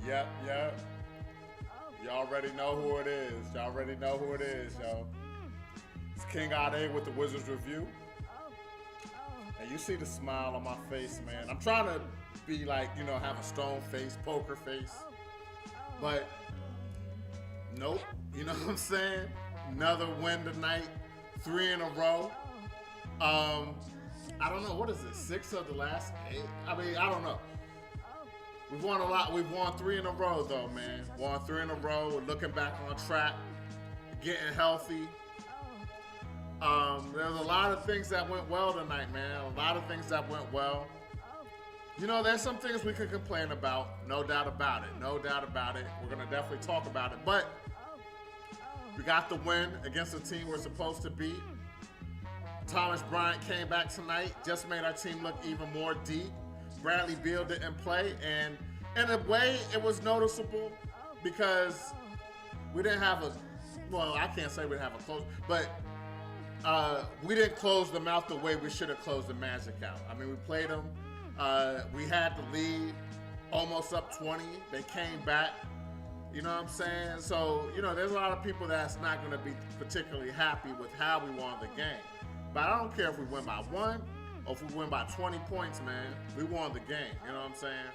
Yep. Y'all already know who it is. Y'all already know who it is, yo. It's King Ade with the Wizards Review. And you see the smile on my face, man. I'm trying to be like, have a stone face, poker face. But, nope. You know what I'm saying? Another win tonight. 3 in a row. I don't know. What is it? 6 of the last 8? I mean, I don't know. We've won a lot. We've won 3 in a row, though, man. Won 3 in a row. We're looking back on track. Getting healthy. There's a lot of things that went well tonight, man. A lot of things that went well. There's some things we could complain about. No doubt about it. No doubt about it. We're going to definitely talk about it. But we got the win against the team we're supposed to beat. Thomas Bryant came back tonight. Just made our team look even more deep. Bradley Beal didn't play. And in a way, it was noticeable because we didn't have I can't say we didn't have a close, but we didn't close them out the way we should have closed the Magic out. I mean, we played them. We had the lead, almost up 20. They came back. You know what I'm saying? So, there's a lot of people that's not going to be particularly happy with how we won the game. But I don't care if we win by 1 or if we win by 20 points, man. We won the game. You know what I'm saying?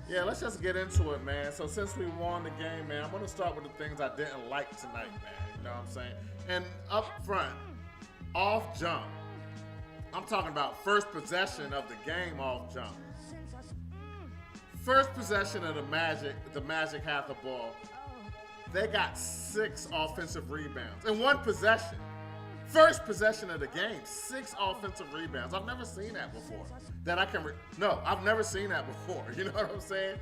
Yeah, let's just get into it, man. So since we won the game, man, I'm going to start with the things I didn't like tonight, man. You know what I'm saying? And up front, off jump, I'm talking about first possession of the game off jump. First possession of the Magic had the ball. They got 6 offensive rebounds in one possession. First possession of the game, 6 offensive rebounds. I've never seen that before. I've never seen that before. You know what I'm saying?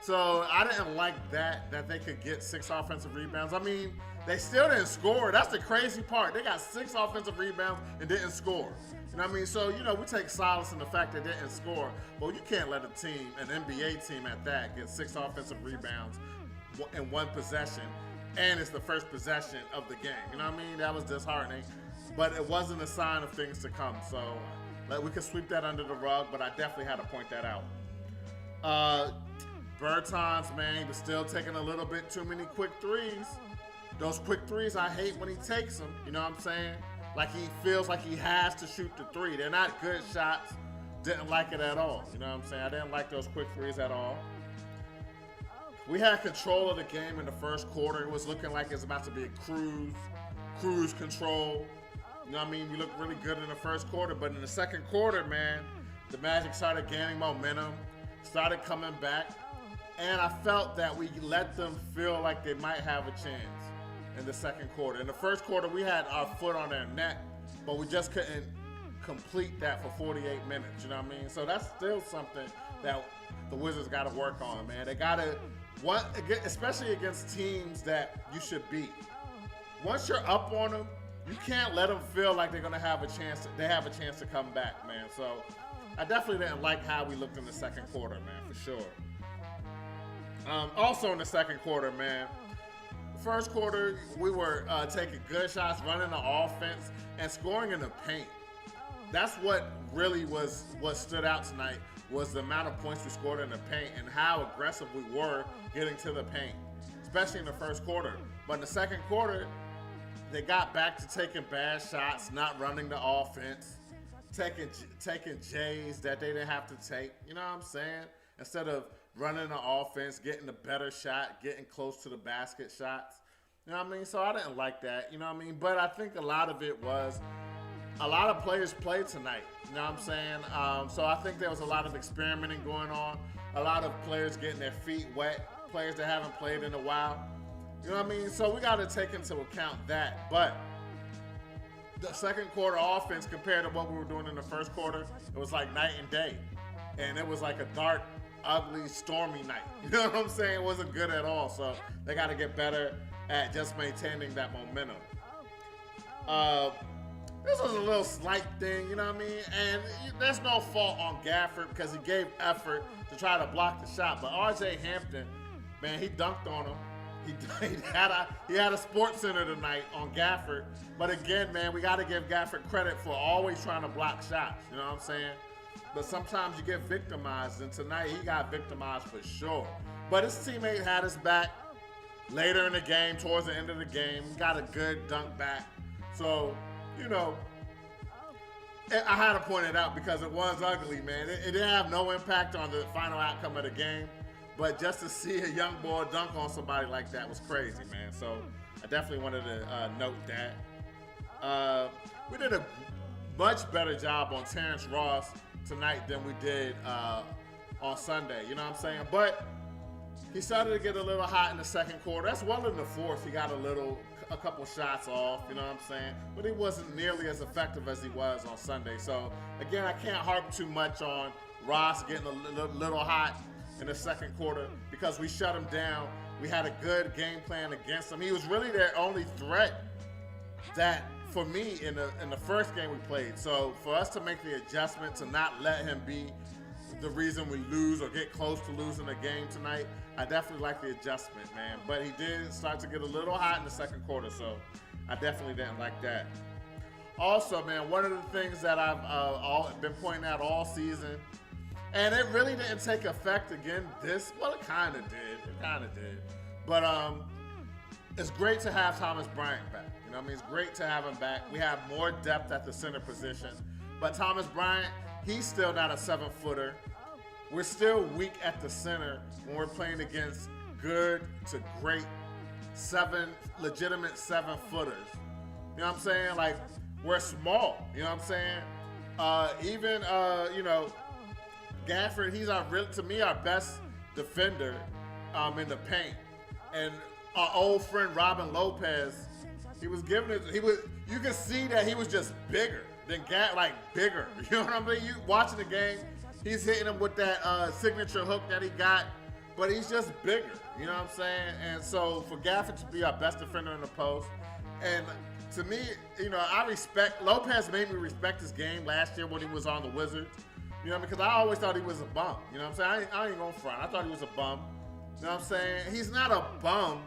So I didn't like that they could get 6 offensive rebounds. I mean, they still didn't score. That's the crazy part. They got 6 offensive rebounds and didn't score. You know what I mean? So, we take solace in the fact that they didn't score. Well, you can't let an NBA team at that, get 6 offensive rebounds in one possession, and it's the first possession of the game. You know what I mean? That was disheartening. But it wasn't a sign of things to come. So we could sweep that under the rug, but I definitely had to point that out. Bertans, man, he was still taking a little bit too many quick threes. Those quick threes, I hate when he takes them. You know what I'm saying? Like he feels like he has to shoot the 3. They're not good shots. Didn't like it at all. You know what I'm saying? I didn't like those quick threes at all. We had control of the game in the first quarter. It was looking like it's about to be a cruise control. You know what I mean? We looked really good in the first quarter, but in the second quarter, man, the Magic started gaining momentum, started coming back, and I felt that we let them feel like they might have a chance in the second quarter. In the first quarter, we had our foot on their neck, but we just couldn't complete that for 48 minutes, you know what I mean? So that's still something that the Wizards got to work on, man. They got to, especially against teams that you should beat. Once you're up on them, you can't let them feel like they're going to have a chance. They have a chance to come back, man. So I definitely didn't like how we looked in the second quarter, man, for sure. Also in the second quarter, man, first quarter, we were taking good shots, running the offense, and scoring in the paint. That's what really was what stood out tonight, was the amount of points we scored in the paint and how aggressive we were getting to the paint, especially in the first quarter. But in the second quarter, they got back to taking bad shots, not running the offense, taking J's that they didn't have to take. You know what I'm saying? Instead of running the offense, getting the better shot, getting close to the basket shots. You know what I mean? So I didn't like that. You know what I mean? But I think a lot of it was a lot of players played tonight. You know what I'm saying? So I think there was a lot of experimenting going on. A lot of players getting their feet wet. Players that haven't played in a while. You know what I mean? So we got to take into account that. But the second quarter offense compared to what we were doing in the first quarter, it was like night and day. And it was like a dark, ugly, stormy night. You know what I'm saying? It wasn't good at all. So they got to get better at just maintaining that momentum. This was a little slight thing, you know what I mean? And there's no fault on Gafford because he gave effort to try to block the shot. But R.J. Hampton, man, he dunked on him. He had a sports center tonight on Gafford. But again, man, we got to give Gafford credit for always trying to block shots. You know what I'm saying? But sometimes you get victimized, and tonight he got victimized for sure. But his teammate had his back later in the game, towards the end of the game, got a good dunk back. So, you know, I had to point it out because it was ugly, man. It didn't have no impact on the final outcome of the game, but just to see a young boy dunk on somebody like that was crazy, man. So I definitely wanted to note that. We did a much better job on Terrence Ross tonight than we did on Sunday, you know what I'm saying? But he started to get a little hot in the second quarter. That's well in the fourth. He got a couple shots off, you know what I'm saying? But he wasn't nearly as effective as he was on Sunday. So, again, I can't harp too much on Ross getting a little hot in the second quarter because we shut him down. We had a good game plan against him. He was really their only threat that, for me, in the first game we played. So, for us to make the adjustment to not let him be the reason we lose or get close to losing a game tonight, I definitely like the adjustment, man. But he did start to get a little hot in the second quarter, so I definitely didn't like that. Also, man, one of the things that I've been pointing out all season, and it really didn't take effect again well, it kind of did. But it's great to have Thomas Bryant back. You know what I mean? It's great to have him back. We have more depth at the center position. But Thomas Bryant, he's still not a 7-footer. We're still weak at the center when we're playing against good to great legitimate 7-footers. You know what I'm saying? Like, we're small. You know what I'm saying? Even, Gafford, he's to me, our best defender in the paint. And our old friend Robin Lopez, you could see that he was just bigger than bigger. You know what I mean? You watching the game, he's hitting him with that signature hook that he got, but he's just bigger. You know what I'm saying? And so for Gafford to be our best defender in the post, and to me, Lopez made me respect his game last year when he was on the Wizards. You know, because I always thought he was a bum. You know what I'm saying? I ain't going front. I thought he was a bum. You know what I'm saying? He's not a bum,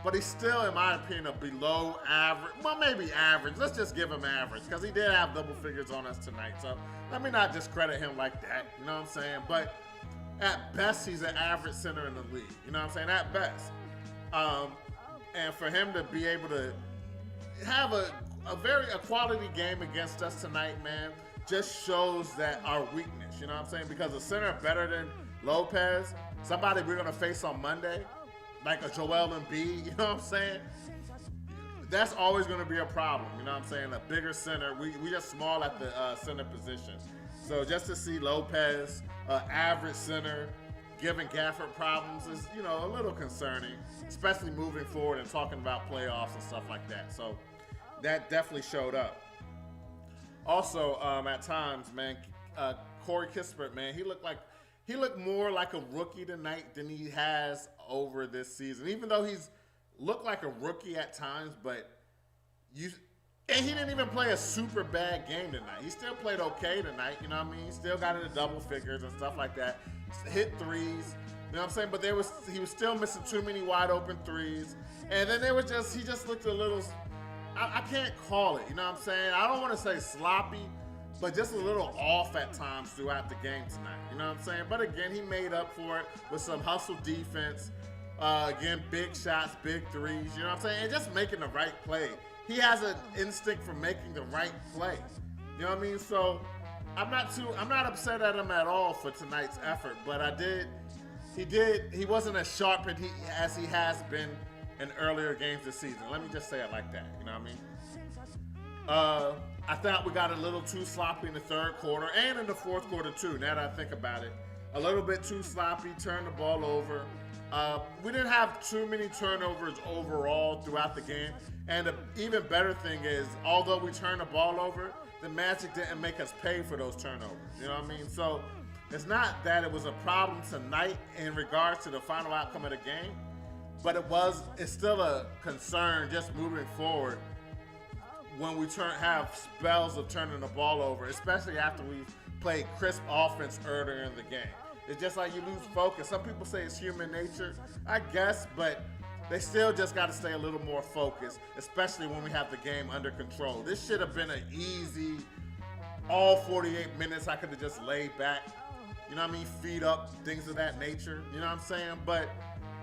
but he's still, in my opinion, a below average. Well, maybe average. Let's just give him average because he did have double figures on us tonight. So let me not discredit him like that. You know what I'm saying? But at best, he's an average center in the league. You know what I'm saying? At best. And for him to be able to have a quality game against us tonight, man, just shows that our weakness. You know what I'm saying? Because a center better than Lopez, somebody we're going to face on Monday, like a Joel Embiid, you know what I'm saying? That's always going to be a problem, you know what I'm saying? A bigger center. We just small at the center position. So just to see Lopez, average center, giving Gafford problems is, a little concerning, especially moving forward and talking about playoffs and stuff like that. So that definitely showed up. Also, at times, man, Corey Kissberg, man, he looked more like a rookie tonight than he has over this season. Even though he's looked like a rookie at times, and he didn't even play a super bad game tonight. He still played okay tonight, you know what I mean? He still got into double figures and stuff like that. Hit threes, you know what I'm saying? But he was still missing too many wide open threes. And then he just looked a little, I can't call it, you know what I'm saying? I don't want to say sloppy, but just a little off at times throughout the game tonight. You know what I'm saying? But again, he made up for it with some hustle defense. Again, big shots, big threes. You know what I'm saying? And just making the right play. He has an instinct for making the right play. You know what I mean? So I'm not upset at him at all for tonight's effort. But he wasn't as sharp as he has been in earlier games this season. Let me just say it like that. You know what I mean? I thought we got a little too sloppy in the third quarter and in the fourth quarter too, now that I think about it. A little bit too sloppy, turned the ball over. We didn't have too many turnovers overall throughout the game. And the even better thing is, although we turned the ball over, the Magic didn't make us pay for those turnovers. You know what I mean? So it's not that it was a problem tonight in regards to the final outcome of the game, but it's still a concern just moving forward when we have spells of turning the ball over, especially after we've played crisp offense earlier in the game. It's just like you lose focus. Some people say it's human nature, I guess, but they still just got to stay a little more focused, especially when we have the game under control. This should have been an easy all 48 minutes I could have just laid back, you know what I mean, feet up, things of that nature, you know what I'm saying? But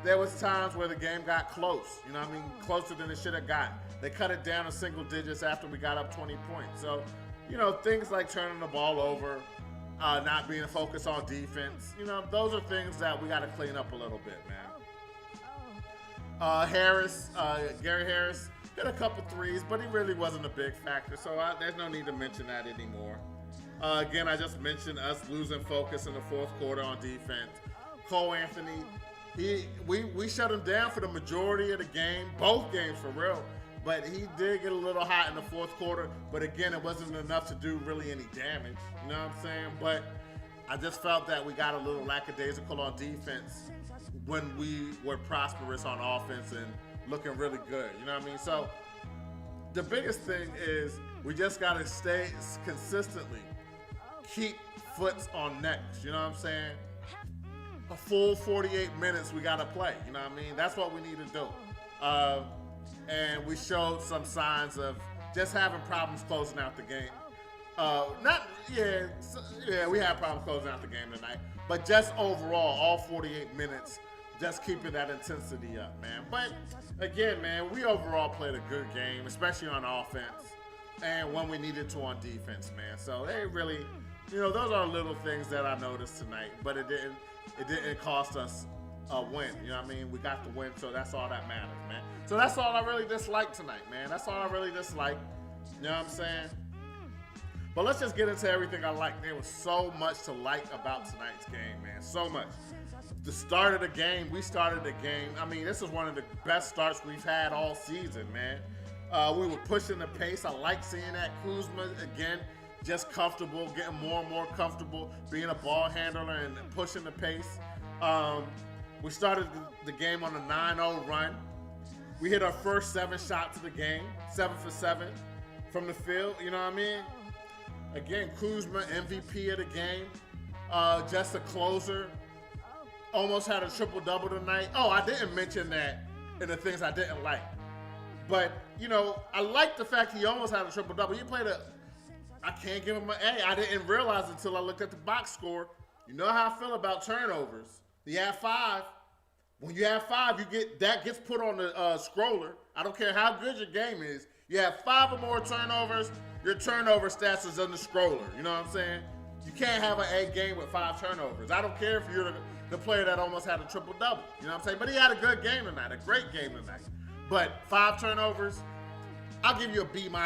there was times where the game got close, you know what I mean, closer than it should have got. They cut it down to single digits after we got up 20 points. So, you know, things like turning the ball over, not being focused on defense, you know, those are things that we got to clean up a little bit, man. Gary Harris hit a couple threes, but he really wasn't a big factor, so there's no need to mention that anymore. Again, I just mentioned us losing focus in the fourth quarter on defense. Cole Anthony, we shut him down for the majority of the game, both games for real, but he did get a little hot in the fourth quarter, but again, it wasn't enough to do really any damage, you know what I'm saying? But I just felt that we got a little lackadaisical on defense when we were prosperous on offense and looking really good, you know what I mean? So the biggest thing is we just got to stay consistently, keep foots on necks, you know what I'm saying? A full 48 minutes we got to play, you know what I mean? That's what we need to do. And we showed some signs of just having problems closing out the game. We had problems closing out the game tonight, but just overall, all 48 minutes, just keeping that intensity up, man. But again, man, we overall played a good game, especially on offense, and when we needed to on defense, man. So they really, you know, those are little things that I noticed tonight, but it didn't cost us a win. You know what I mean? We got the win, so that's all that matters, man. So that's all I really disliked tonight, man. That's all I really disliked. You know what I'm saying? But let's just get into everything I like. There was so much to like about tonight's game, man. So much. The start of the game, we started the game. I mean, this is one of the best starts we've had all season, man. We were pushing the pace. I like seeing that. Kuzma, again, just comfortable, getting more and more comfortable, being a ball handler and pushing the pace. We started the game on a 9-0 run. We hit our first 7 shots of the game, 7 for 7 from the field, you know what I mean? Again, Kuzma, MVP of the game, just a closer. Almost had a triple-double tonight. Oh, I didn't mention that in the things I didn't like. But, you know, I like the fact he almost had a triple-double. He played I can't give him an A. I didn't realize until I looked at the box score. You know how I feel about turnovers. You have 5. When you have 5, that gets put on the scroller. I don't care how good your game is. You have 5 or more turnovers, your turnover stats is on the scroller. You know what I'm saying? You can't have an A game with 5 turnovers. I don't care if you're the player that almost had a triple-double. You know what I'm saying? But he had a good game tonight, a great game tonight. But 5 turnovers, I'll give you a B-. You know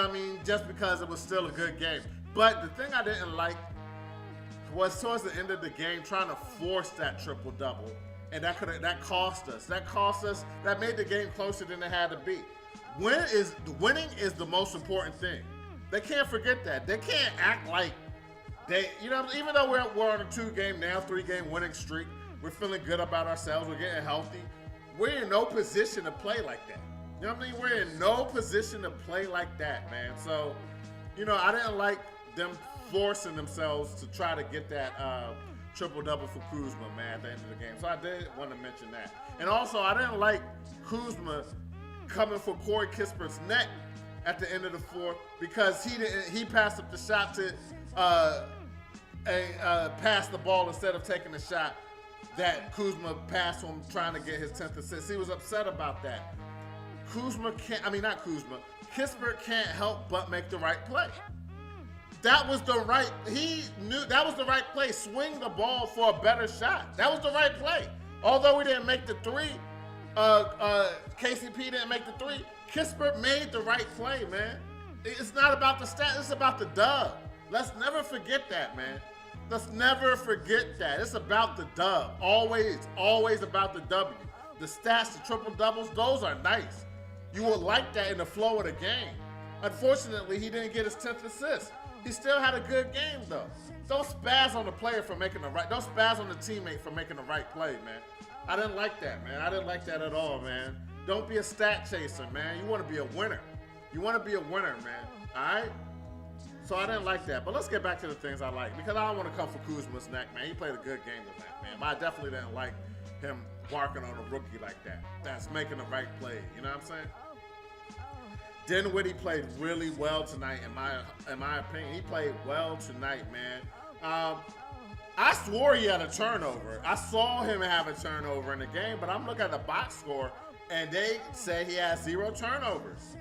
what I mean? Just because it was still a good game. But the thing I didn't like was towards the end of the game trying to force that triple-double. And that cost us. That made the game closer than it had to be. Winning is the most important thing. They can't forget that. They can't act like you know, even though we're on a 2-game, now 3-game winning streak, we're feeling good about ourselves, we're getting healthy. We're in no position to play like that. You know what I mean? We're in no position to play like that, man. So, you know, I didn't like them forcing themselves to try to get that triple-double for Kuzma, man, at the end of the game. So I did want to mention that. And also, I didn't like Kuzma coming for Corey Kissberg's neck at the end of the fourth because he passed up the shot to pass the ball instead of taking the shot that Kuzma passed to him trying to get his 10th assist. He was upset about that. Kissberg can't help but make the right play. That was the right play. Swing the ball for a better shot. That was the right play. Although we didn't make the 3, KCP didn't make the 3, Kissberg made the right play, man. It's not about the stat, it's about the dub. Let's never forget that, man. Let's never forget that. It's about the dub. Always about the W. The stats, the triple-doubles, those are nice. You will like that in the flow of the game. Unfortunately, he didn't get his 10th assist. He still had a good game, though. Don't spaz on the player for making don't spaz on the teammate for making the right play, man. I didn't like that, man. I didn't like that at all, man. Don't be a stat chaser, man. You want to be a winner. You want to be a winner, man. All right? So I didn't like that. But let's get back to the things I like. Because I don't want to come for Kuzma's neck, man. He played a good game with that, man. But I definitely didn't like him barking on a rookie like that. That's making the right play. You know what I'm saying? Dinwiddie played really well tonight, in my opinion. He played well tonight, man. I swore he had a turnover. I saw him have a turnover in the game, but I'm looking at the box score, and they say he has 0 turnovers.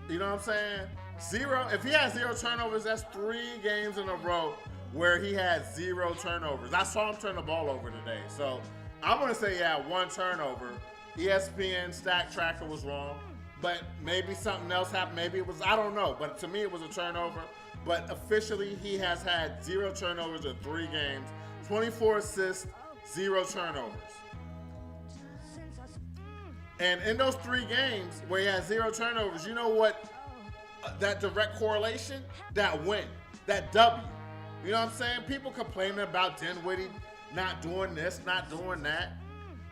You know what I'm saying? 0. If he has 0 turnovers, that's 3 games in a row where he had 0 turnovers. I saw him turn the ball over today, so I'm gonna say he had 1 turnover. ESPN Stat Tracker was wrong, but maybe something else happened. Maybe it was, I don't know, but to me it was a turnover. But officially, he has had 0 turnovers in 3 games, 24 assists, 0 turnovers. And in those 3 games where he has 0 turnovers, you know what? That direct correlation, that win, that W. You know what I'm saying? People complaining about Dinwiddie not doing this, not doing that.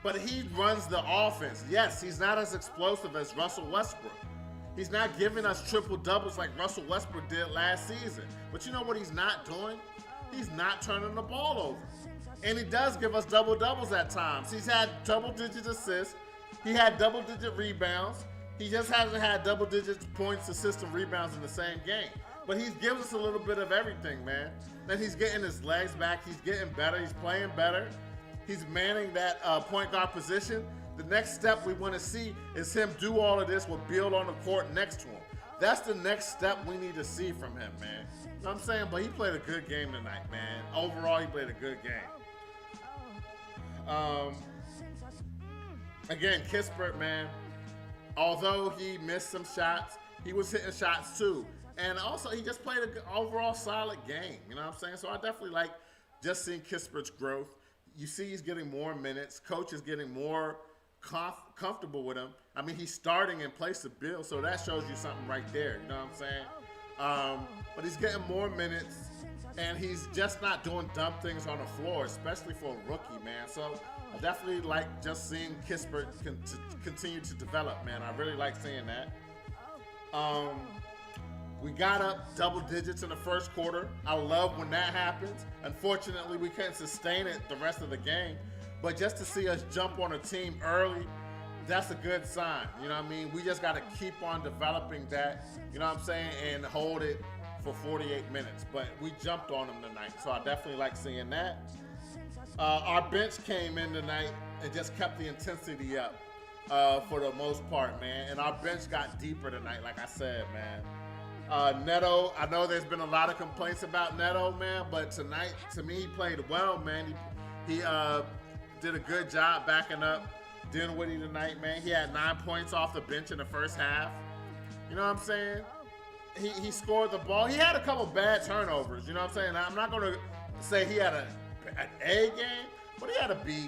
But he runs the offense. Yes, he's not as explosive as Russell Westbrook. He's not giving us triple doubles like Russell Westbrook did last season. But you know what he's not doing? He's not turning the ball over. And he does give us double doubles at times. He's had double-digit assists. He had double-digit rebounds. He just hasn't had double-digit points, assists, and rebounds in the same game. But he gives us a little bit of everything, man. And he's getting his legs back. He's getting better. He's playing better. He's manning that point guard position. The next step we want to see is him do all of this with Beal on the court next to him. That's the next step we need to see from him, man. You know what I'm saying? But he played a good game tonight, man. Overall, he played a good game. Again, Kissberg, man, although he missed some shots, he was hitting shots too. And also, he just played an overall solid game. You know what I'm saying? So I definitely like just seeing Kissberg's growth. You see he's getting more minutes. Coach is getting more comfortable with him. I mean, he's starting in place of Bill, so that shows you something right there. You know what I'm saying? But he's getting more minutes, and he's just not doing dumb things on the floor, especially for a rookie, man. So I definitely like just seeing Kissberg continue to develop, man. I really like seeing that. We got up double digits in the first quarter. I love when that happens. Unfortunately, we couldn't sustain it the rest of the game. But just to see us jump on a team early, that's a good sign. You know what I mean? We just got to keep on developing that, you know what I'm saying, and hold it for 48 minutes. But we jumped on them tonight, so I definitely like seeing that. Our bench came in tonight and just kept the intensity up for the most part, man. And our bench got deeper tonight, like I said, man. Neto, I know there's been a lot of complaints about Neto, man, but tonight, to me, he played well, man. He did a good job backing up Dinwiddie tonight, man. He had 9 points off the bench in the first half. You know what I'm saying? He scored the ball. He had a couple bad turnovers, you know what I'm saying? I'm not going to say he had an A game, but he had a B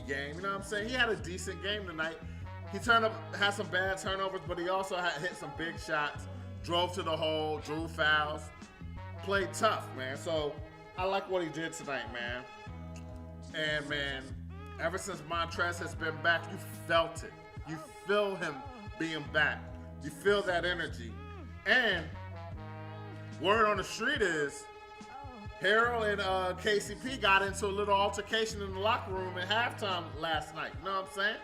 game, you know what I'm saying? He had a decent game tonight. He had some bad turnovers, but he also hit some big shots. Drove to the hole, drew fouls, played tough, man. So I like what he did tonight, man. And, man, ever since Montrezl has been back, you felt it. You feel him being back. You feel that energy. And word on the street is Harold and KCP got into a little altercation in the locker room at halftime last night. You know what I'm saying?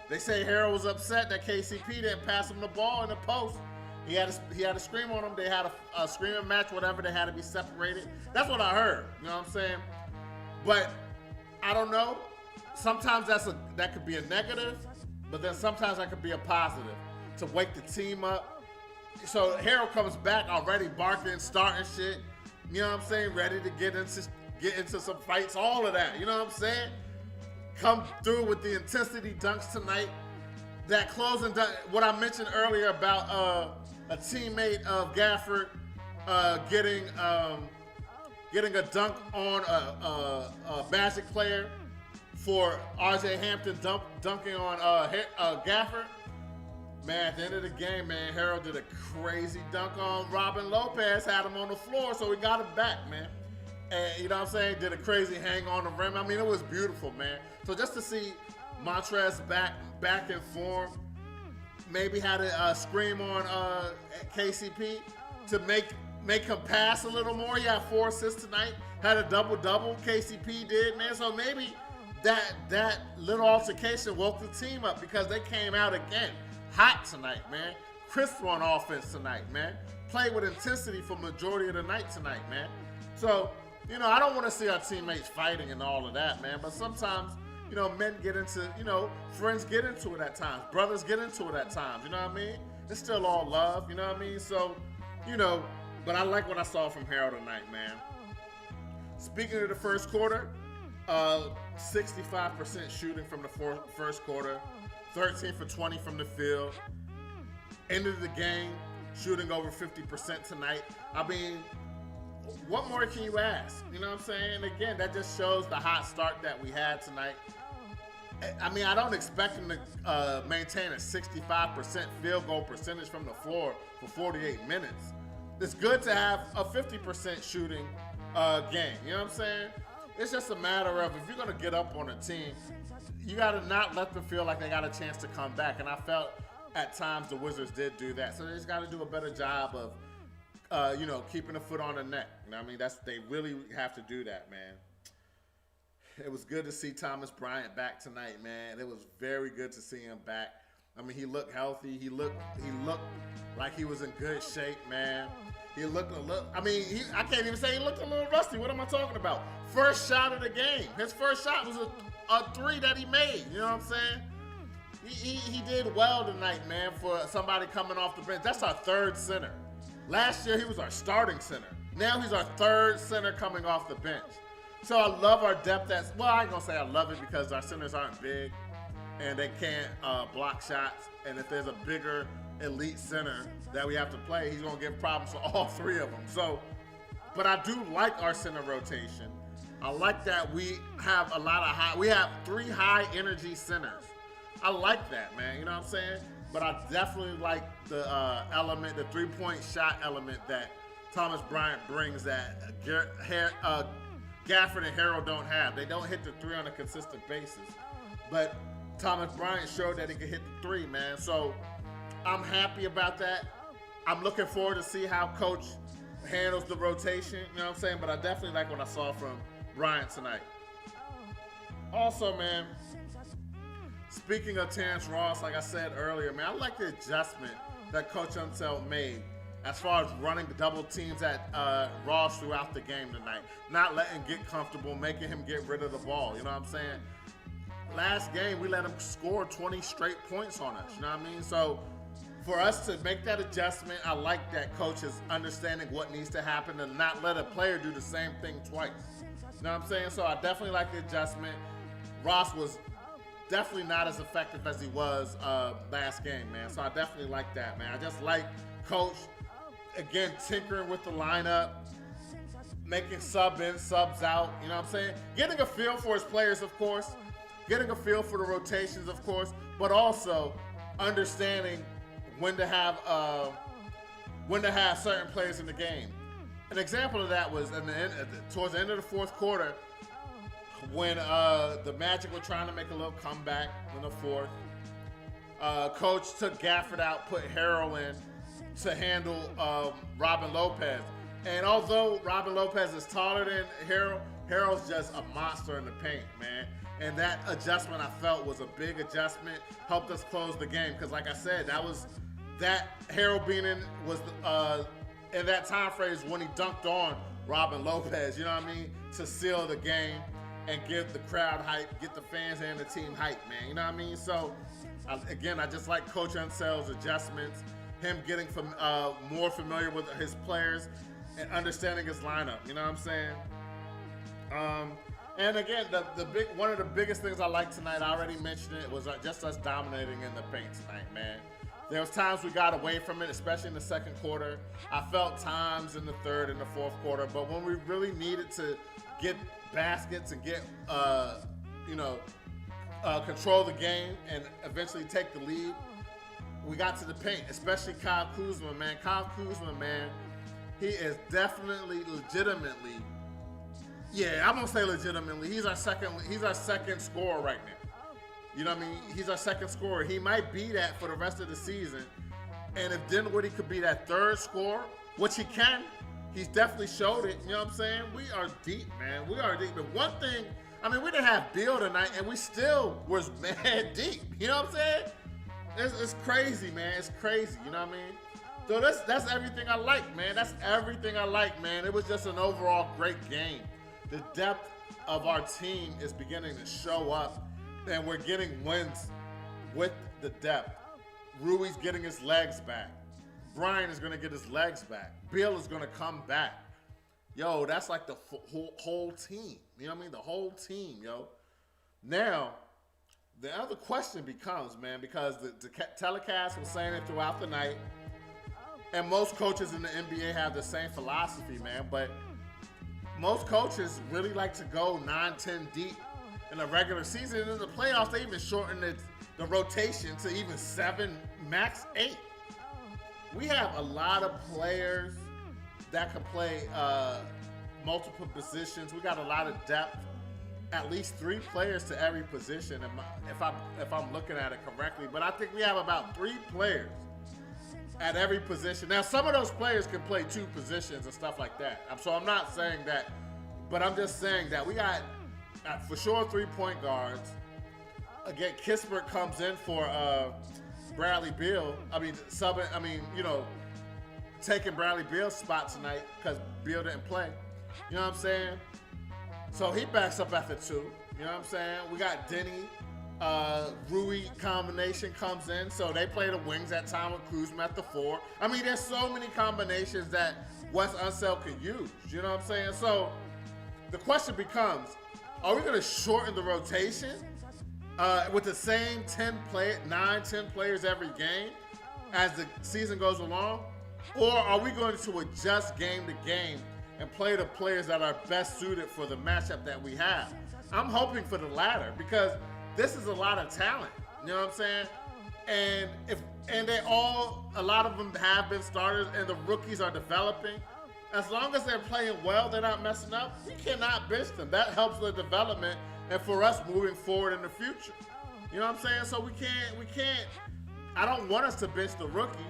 They say Harold was upset that KCP didn't pass him the ball in the post. He had a scream on him. They had a screaming match, whatever. They had to be separated. That's what I heard. You know what I'm saying? But I don't know. Sometimes that could be a negative, but then sometimes that could be a positive to wake the team up. So Harold comes back already barking, starting shit. You know what I'm saying? Ready to get into some fights, all of that. You know what I'm saying? Come through with the intensity dunks tonight. That closing dunk, what I mentioned earlier about a teammate of Gafford getting a dunk on a Magic player for R.J. Hampton dunking on Gafford. Man, at the end of the game, man, Harold did a crazy dunk on Robin Lopez, had him on the floor, so we got him back, man. And you know what I'm saying? Did a crazy hang on the rim. I mean, it was beautiful, man. So just to see Montrezl back in form, maybe had a scream on KCP to make him pass a little more. He had 4 assists tonight, had a double-double, KCP did, man. So maybe that little altercation woke the team up because they came out again hot tonight, man. crisp on offense tonight, man. Played with intensity for majority of the night tonight, man. So, I don't want to see our teammates fighting and all of that, man. But sometimes, men get into, friends get into it at times. Brothers get into it at times, you know what I mean? It's still all love, you know what I mean? So, but I like what I saw from Harold tonight, man. Speaking of the first quarter, 65% shooting from the first quarter, 13 for 20 from the field. Ended the game, shooting over 50% tonight. I mean, what more can you ask? You know what I'm saying? Again, that just shows the hot start that we had tonight. I mean, I don't expect him to maintain a 65% field goal percentage from the floor for 48 minutes. It's good to have a 50% shooting game. You know what I'm saying? It's just a matter of if you're going to get up on a team, you got to not let them feel like they got a chance to come back. And I felt at times the Wizards did do that. So they just got to do a better job of, keeping a foot on the neck. You know what I mean? They really have to do that, man. It was good to see Thomas Bryant back tonight, man. It was very good to see him back. I mean, he looked healthy. He looked like he was in good shape, man. He looked I can't even say he looked a little rusty. What am I talking about? First shot of the game. His first shot was a three that he made. You know what I'm saying? He did well tonight, man, for somebody coming off the bench. That's our third center. Last year, he was our starting center. Now he's our third center coming off the bench. So I love our depth. I ain't going to say I love it because our centers aren't big and they can't block shots. And if there's a bigger elite center that we have to play, he's going to give problems to all three of them. So, but I do like our center rotation. I like that we have we have three high energy centers. I like that, man. You know what I'm saying? But I definitely like the element, the three-point shot element that Thomas Bryant brings that Gafford and Harold don't have. They don't hit the three on a consistent basis. But Thomas Bryant showed that he could hit the three, man. So I'm happy about that. I'm looking forward to see how Coach handles the rotation, you know what I'm saying? But I definitely like what I saw from Bryant tonight. Also, man, speaking of Terrence Ross, like I said earlier, man, I like the adjustment that Coach Untitled made as far as running the double teams at Ross throughout the game tonight. Not letting him get comfortable, making him get rid of the ball, you know what I'm saying? Last game, we let him score 20 straight points on us, you know what I mean? So for us to make that adjustment, I like that Coach is understanding what needs to happen and not let a player do the same thing twice. You know what I'm saying? So I definitely like the adjustment. Ross was definitely not as effective as he was last game, man. So I definitely like that, man. I just like Coach, again, tinkering with the lineup, making sub in, subs out, you know what I'm saying? Getting a feel for his players, of course. Getting a feel for the rotations, of course. But also understanding when to have certain players in the game. An example of that was towards the end of the fourth quarter when the Magic were trying to make a little comeback in the fourth. Coach took Gafford out, put Harold in to handle Robin Lopez. And although Robin Lopez is taller than Harold, Harold's just a monster in the paint, man. And that adjustment I felt was a big adjustment, helped us close the game. Because like I said, that Harold being in was in that time frame when he dunked on Robin Lopez, you know what I mean? To seal the game and give the crowd hype, get the fans and the team hype, man. You know what I mean? So, again, I just like Coach Unsell's adjustments, him getting more familiar with his players and understanding his lineup. You know what I'm saying? And again, one of the biggest things I liked tonight, I already mentioned it, was just us dominating in the paint tonight, man. There was times we got away from it, especially in the second quarter. I felt times in the third and the fourth quarter, but when we really needed to get baskets and get, control the game and eventually take the lead, we got to the paint, especially Kyle Kuzma, man. Kyle Kuzma, man, he is definitely, legitimately, I'm gonna say legitimately, he's our second scorer right now. You know what I mean? He's our second scorer. He might be that for the rest of the season. And if Dinwiddie could be that third scorer, which he can, he's definitely showed it. You know what I'm saying? We are deep, man. We are deep. But one thing, we didn't have Beal tonight, and we still was mad deep. You know what I'm saying? It's crazy, man. It's crazy. You know what I mean? So that's everything I like, man. That's everything I like, man. It was just an overall great game. The depth of our team is beginning to show up, and we're getting wins with the depth. Rui's getting his legs back. Brian is going to get his legs back. Bill is going to come back. Yo, that's like the whole team. You know what I mean? The whole team, yo. Now, the other question becomes, man, because the telecast was saying it throughout the night, and most coaches in the NBA have the same philosophy, man, but most coaches really like to go 9-10 deep in the regular season. And in the playoffs, they even shorten the rotation to even 7, max 8. We have a lot of players that can play multiple positions. We got a lot of depth. At least 3 players to every position, if I'm looking at it correctly. But I think we have about 3 players at every position. Now, some of those players can play 2 positions and stuff like that. So I'm not saying that, but I'm just saying that we got, for sure, 3 point guards. Again, Kissberg comes in for Bradley Beal. Taking Bradley Beal's spot tonight because Beal didn't play. You know what I'm saying? So he backs up at the 2. You know what I'm saying? We got Denny, Rui combination comes in. So they play the wings at time with Kuzma at the 4. I mean, there's so many combinations that Wes Unseld could use. You know what I'm saying? So the question becomes, are we going to shorten the rotation with the same 9-10 players every game as the season goes along? Or are we going to adjust game to game and play the players that are best suited for the matchup that we have? I'm hoping for the latter because this is a lot of talent. You know what I'm saying? And a lot of them have been starters, and the rookies are developing. As long as they're playing well, they're not messing up. We cannot bench them. That helps the development and for us moving forward in the future. You know what I'm saying? So we can't. I don't want us to bench the rookies.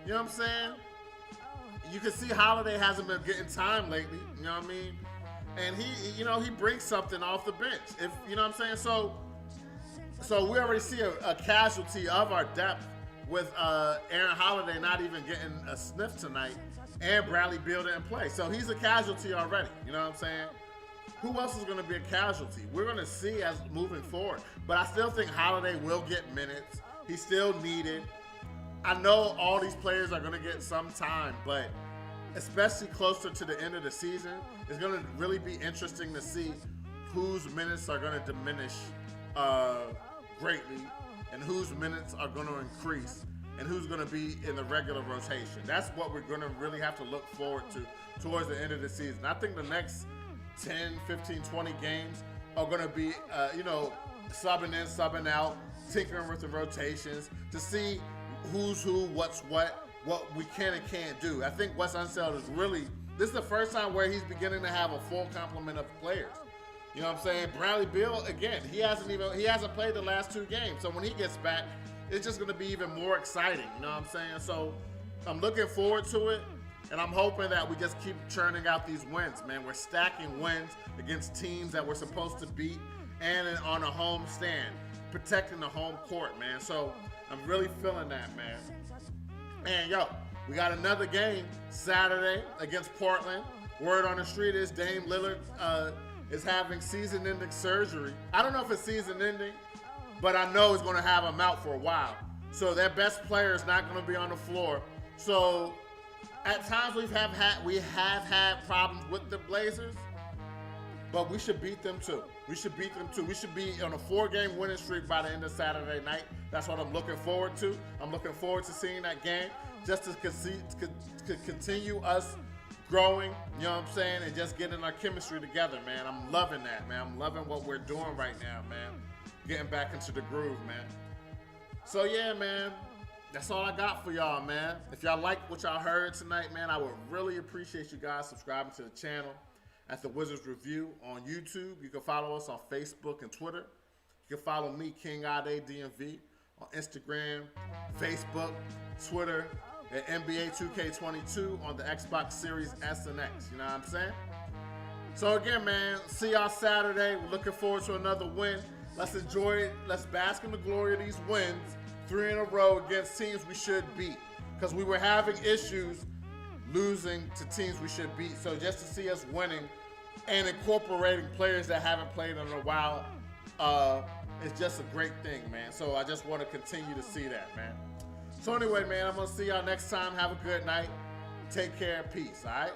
You know what I'm saying? You can see Holiday hasn't been getting time lately, you know what I mean? And he brings something off the bench. If you know what I'm saying? So we already see a casualty of our depth with Aaron Holiday not even getting a sniff tonight, and Bradley Beal didn't play. So he's a casualty already, you know what I'm saying? Who else is going to be a casualty? We're going to see as moving forward. But I still think Holiday will get minutes. He's still needed. I know all these players are going to get some time, but especially closer to the end of the season, it's going to really be interesting to see whose minutes are going to diminish greatly and whose minutes are going to increase and who's going to be in the regular rotation. That's what we're going to really have to look forward to towards the end of the season. I think the next 10, 15, 20 games are going to be, subbing in, subbing out, tinkering with the rotations to see who's who, what's what we can and can't do. I think Wes Unseld is this is the first time where he's beginning to have a full complement of players. You know what I'm saying? Bradley Beal, again, he hasn't played the last 2 games. So when he gets back, it's just going to be even more exciting. You know what I'm saying? So I'm looking forward to it, and I'm hoping that we just keep churning out these wins, man. We're stacking wins against teams that we're supposed to beat and on a home stand, protecting the home court, man. So I'm really feeling that, man. And we got another game Saturday against Portland. Word on the street is Dame Lillard is having season-ending surgery. I don't know if it's season-ending, but I know it's going to have him out for a while. So their best player is not going to be on the floor. So at times we have had problems with the Blazers, but we should beat them too. We should be on a 4-game winning streak by the end of Saturday night. That's what I'm looking forward to. I'm looking forward to seeing that game just to continue us growing, you know what I'm saying, and just getting our chemistry together, man. I'm loving that, man. I'm loving what we're doing right now, man. Getting back into the groove, man. So, yeah, man, that's all I got for y'all, man. If y'all like what y'all heard tonight, man, I would really appreciate you guys subscribing to the channel at The Wizards Review on YouTube. You can follow us on Facebook and Twitter. You can follow me, King Ade DMV, on Instagram, Facebook, Twitter, and NBA 2K22 on the Xbox Series S and X. You know what I'm saying? So again, man, see y'all Saturday. We're looking forward to another win. Let's enjoy it. Let's bask in the glory of these wins 3 in a row against teams we should beat, because we were having issues losing to teams we should beat. So just to see us winning and incorporating players that haven't played in a while is just a great thing, man. So I just want to continue to see that, man. So anyway, man, I'm going to see y'all next time. Have a good night. Take care and peace, all right?